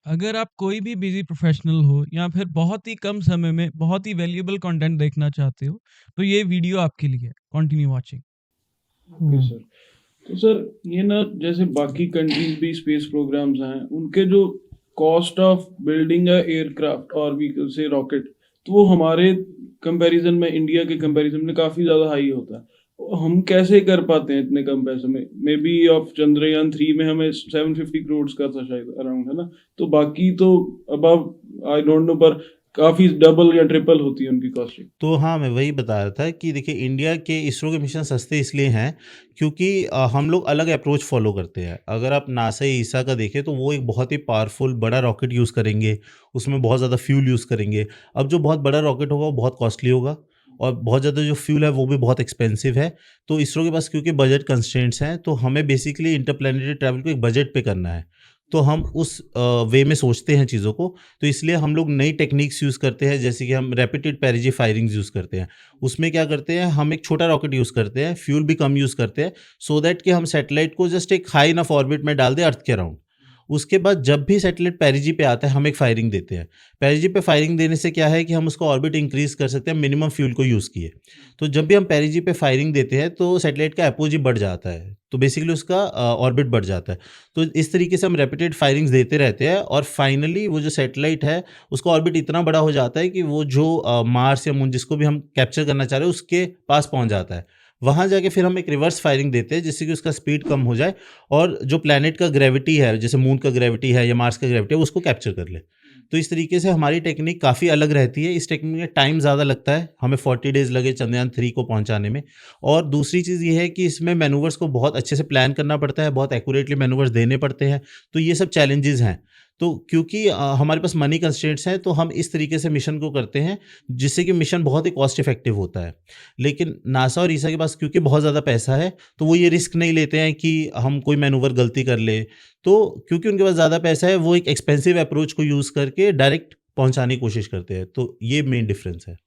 अगर आप कोई भी बिजी प्रोफेशनल हो या फिर बहुत ही कम समय में बहुत ही वैल्यूएबल कंटेंट देखना चाहते हो, तो ये वीडियो आपके लिए है। Continue watching. Okay sir. तो सर, ये ना जैसे बाकी कंट्रीज भी स्पेस प्रोग्राम्स हैं, उनके जो कॉस्ट ऑफ बिल्डिंग है एयरक्राफ्ट और व्हीकल से रॉकेट, तो वो हमारे कंपैरिजन में, इंडिया के कंपैरिजन में काफ़ी ज़्यादा हाई होता है। हम कैसे कर पाते हैं इतने कम पैसे में? मे बी ऑफ चंद्रयान 3 में हमें 750 करोड़ का था शायद अराउंड, है ना? तो बाकी तो अबव आई डोंट नो, पर काफ़ी डबल या ट्रिपल होती है उनकी कॉस्टिंग। तो हाँ, मैं वही बता रहा था कि देखिए इंडिया के इसरो के मिशन सस्ते इसलिए हैं क्योंकि हम लोग अलग अप्रोच फ़ॉलो करते हैं। अगर आप नासा या ईसा का देखें तो वो एक बहुत ही पावरफुल बड़ा रॉकेट यूज़ करेंगे, उसमें बहुत ज़्यादा फ्यूल यूज़ करेंगे। अब जो बहुत बड़ा रॉकेट होगा वो बहुत कॉस्टली होगा और बहुत ज़्यादा जो फ्यूल है वो भी बहुत एक्सपेंसिव है। तो इसरो के पास क्योंकि बजट कंस्ट्रेंट्स हैं, तो हमें बेसिकली इंटरप्लैनेटरी ट्रैवल को एक बजट पे करना है। तो हम उस वे में सोचते हैं चीज़ों को, तो इसलिए हम लोग नई टेक्निक्स यूज़ करते हैं, जैसे कि हम रैपिड पेरिजी फायरिंग्स यूज़ करते हैं। उसमें क्या करते हैं, हम एक छोटा रॉकेट यूज़ करते हैं, फ्यूल भी कम यूज़ करते हैं, सो दैट कि हम सैटेलाइट को जस्ट एक हाई इनफ ऑर्बिट में डाल दें अर्थ के अराउंड। उसके बाद जब भी सैटेलाइट पेरिजी पे आता है, हम एक फायरिंग देते हैं। पेरिजी पे फायरिंग देने से क्या है कि हम उसका ऑर्बिट इंक्रीज़ कर सकते हैं मिनिमम फ्यूल को यूज़ किए। तो जब भी हम पेरिजी पे फायरिंग देते हैं, तो सैटेलाइट का एपोजी बढ़ जाता है, तो बेसिकली उसका ऑर्बिट बढ़ जाता है। तो इस तरीके से हम रैपिड फायरिंग्स देते रहते हैं और फाइनली वो जो सैटेलाइट है, उसका ऑर्बिट इतना बड़ा हो जाता है कि वो जो मार्स या मून जिसको भी हम कैप्चर करना चाह रहे हैं, उसके पास पहुँच जाता है। वहाँ जाके फिर हम एक रिवर्स फायरिंग देते हैं जिससे कि उसका स्पीड कम हो जाए और जो प्लैनेट का ग्रेविटी है, जैसे मून का ग्रेविटी है या मार्स का ग्रेविटी है, उसको कैप्चर कर ले। तो इस तरीके से हमारी टेक्निक काफ़ी अलग रहती है। इस टेक्निक में टाइम ज़्यादा लगता है, हमें 40 डेज़ लगे चंद्रयान 3 को पहुँचाने में। और दूसरी चीज़ ये है कि इसमें मैनूवर्स को बहुत अच्छे से प्लान करना पड़ता है, बहुत एक्यूरेटली मैनूवर्स देने पड़ते हैं, तो ये सब चैलेंजेस हैं। तो क्योंकि हमारे पास मनी कंस्ट्रेंट्स हैं, तो हम इस तरीके से मिशन को करते हैं, जिससे कि मिशन बहुत ही कॉस्ट इफेक्टिव होता है। लेकिन नासा और ईसा के पास क्योंकि बहुत ज़्यादा पैसा है, तो वो ये रिस्क नहीं लेते हैं कि हम कोई मैनूवर गलती कर लें। तो क्योंकि उनके पास ज़्यादा पैसा है, वो एक एक्सपेंसिव अप्रोच को यूज़ करके डायरेक्ट पहुँचाने की कोशिश करते हैं। तो ये मेन डिफरेंस है।